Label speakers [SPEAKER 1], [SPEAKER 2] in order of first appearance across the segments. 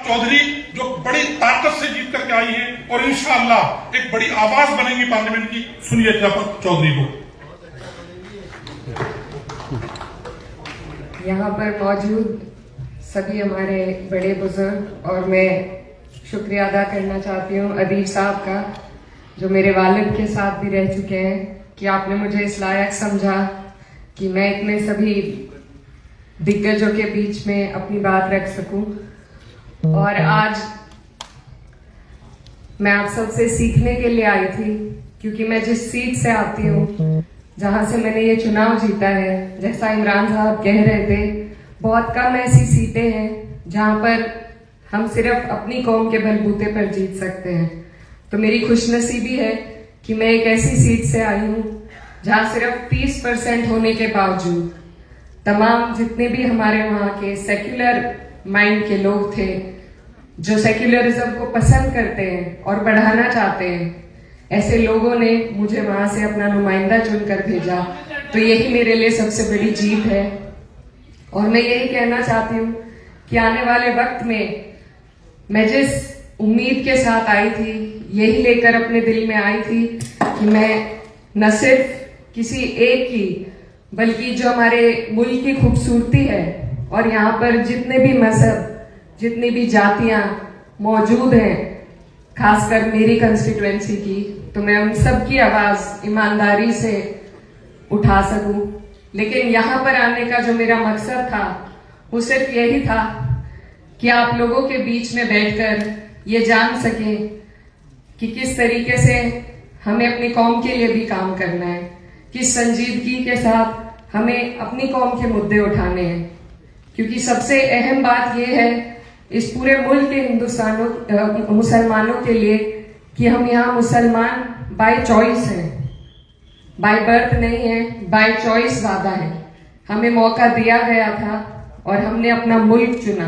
[SPEAKER 1] चौधरी जो बड़ी ताकत से जीत करके आई है और इंशाअल्लाह एक बड़ी आवाज बनेंगी पार्लियामेंट की। सुनिए अध्यापक चौधरी को।
[SPEAKER 2] यहाँ पर मौजूद सभी हमारे बड़े बुजुर्ग और मैं शुक्रिया अदा करना चाहती हूँ अदीब साहब का, जो मेरे वालिद के साथ भी रह चुके हैं, कि आपने मुझे इस लायक समझा कि मैं इतने सभी दिग्गजों के बीच में अपनी बात रख सकूं। और आज मैं आप सबसे सीखने के लिए आई थी, क्योंकि मैं जिस सीट से आती हूँ, जहां से मैंने ये चुनाव जीता है, जैसा इमरान साहब कह रहे थे, बहुत कम ऐसी सीटें हैं जहां पर हम सिर्फ अपनी कौम के बलबूते पर जीत सकते हैं। तो मेरी खुशनसीबी है कि मैं एक ऐसी सीट से आई हूं जहां सिर्फ 30% होने के बावजूद तमाम जितने भी हमारे वहां के सेक्युलर माइंड के लोग थे, जो सेक्युलरिज्म को पसंद करते हैं और बढ़ाना चाहते हैं, ऐसे लोगों ने मुझे वहां से अपना नुमाइंदा चुनकर भेजा। तो यही मेरे लिए सबसे बड़ी जीत है। और मैं यही कहना चाहती हूँ कि आने वाले वक्त में मैं जिस उम्मीद के साथ आई थी, यही लेकर अपने दिल में आई थी कि मैं न सिर्फ किसी एक की, बल्कि जो हमारे मुल्क की खूबसूरती है और यहाँ पर जितने भी मजहब, जितनी भी जातियां मौजूद हैं, खासकर मेरी कंस्टिट्यूएंसी की, तो मैं उन सब की आवाज ईमानदारी से उठा सकूं। लेकिन यहाँ पर आने का जो मेरा मकसद था वो सिर्फ यही था कि आप लोगों के बीच में बैठकर ये जान सकें कि किस तरीके से हमें अपनी कौम के लिए भी काम करना है, किस संजीदगी के साथ हमें अपनी कौम के मुद्दे उठाने हैं। क्योंकि सबसे अहम बात यह है इस पूरे मुल्क के मुसलमानों के लिए कि हम यहाँ मुसलमान बाय चॉइस हैं, बाय बर्थ नहीं है, बाय चॉइस ज्यादा है। हमें मौका दिया गया था और हमने अपना मुल्क चुना,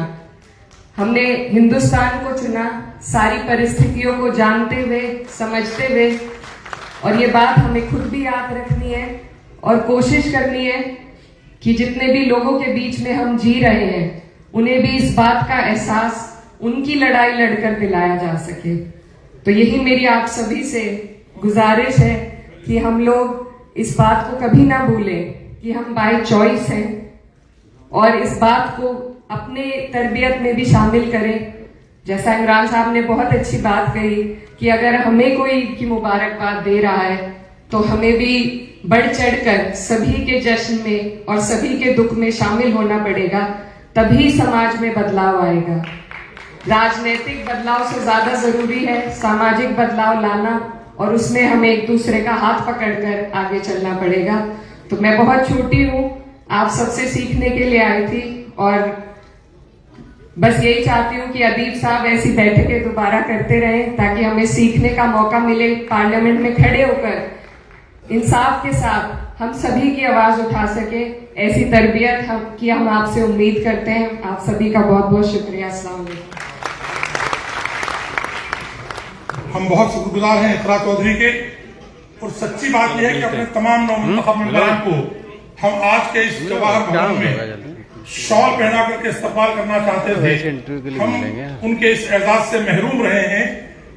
[SPEAKER 2] हमने हिंदुस्तान को चुना, सारी परिस्थितियों को जानते हुए, समझते हुए। और ये बात हमें खुद भी याद रखनी है और कोशिश करनी है कि जितने भी लोगों के बीच में हम जी रहे हैं, उन्हें भी इस बात का एहसास उनकी लड़ाई लड़कर दिलाया जा सके। तो यही मेरी आप सभी से गुजारिश है कि हम लोग इस बात को कभी ना भूलें कि हम बाय चॉइस हैं, और इस बात को अपने तरबियत में भी शामिल करें। जैसा इमरान साहब ने बहुत अच्छी बात कही कि अगर हमें कोई ईद की मुबारकबाद दे रहा है तो हमें भी बढ़ चढ़कर सभी के जश्न में और सभी के दुख में शामिल होना पड़ेगा, तभी समाज में बदलाव आएगा। राजनीतिक बदलाव से ज्यादा जरूरी है सामाजिक बदलाव लाना, और उसमें हमें एक दूसरे का हाथ पकड़कर आगे चलना पड़ेगा। तो मैं बहुत छोटी हूँ, आप सबसे सीखने के लिए आई थी, और बस यही चाहती हूँ कि अदीब साहब ऐसी बैठकें दोबारा करते रहें ताकि हमें सीखने का मौका मिले, पार्लियामेंट में खड़े होकर इंसाफ के साथ हम सभी की आवाज उठा सके। ऐसी तरबियत की हम आपसे उम्मीद करते हैं। आप सभी का बहुत बहुत शुक्रिया। अस्सलाम वालेकुम।
[SPEAKER 1] हम बहुत शुक्रगुजार हैं इकरा चौधरी के, और सच्ची बात यह है कि अपने तमाम नौमुंतखब मेंबरान को हम आज के इस जवाहर भवन में शॉल पहना करके इस्तकबाल करना चाहते थे। हम उनके इस एजाज से महरूम रहे हैं,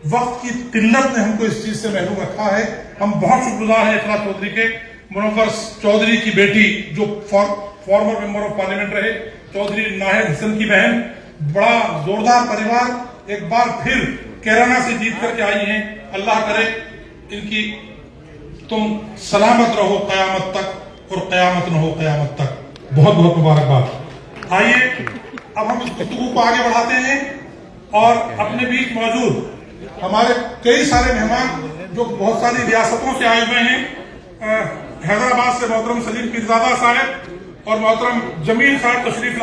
[SPEAKER 1] वक्त की किल्लत ने हमको इस चीज से महरूम रखा है। हम बहुत शुक्रगुजार हैं इकरा चौधरी के। मुनव्वर चौधरी की बेटी जो फॉर्मर मेंबर ऑफ पार्लियामेंट रहे, चौधरी नाहिद हसन की बहन, बड़ा जोरदार परिवार, एक बार फिर कैराना से जीत करके आई हैं। अल्लाह करे इनकी तुम सलामत रहो कयामत तक, और कयामत न हो कयामत तक। बहुत बहुत मुबारकबाद। आइए अब हम इस गुफ्तगू को आगे बढ़ाते हैं, और अपने बीच मौजूद हमारे कई सारे मेहमान जो बहुत सारी रियासतों से आए हुए हैं। हैदराबाद से मोहतरम सलीम पीरजादा साहब और मोहतरम जमील साहब तशरीफ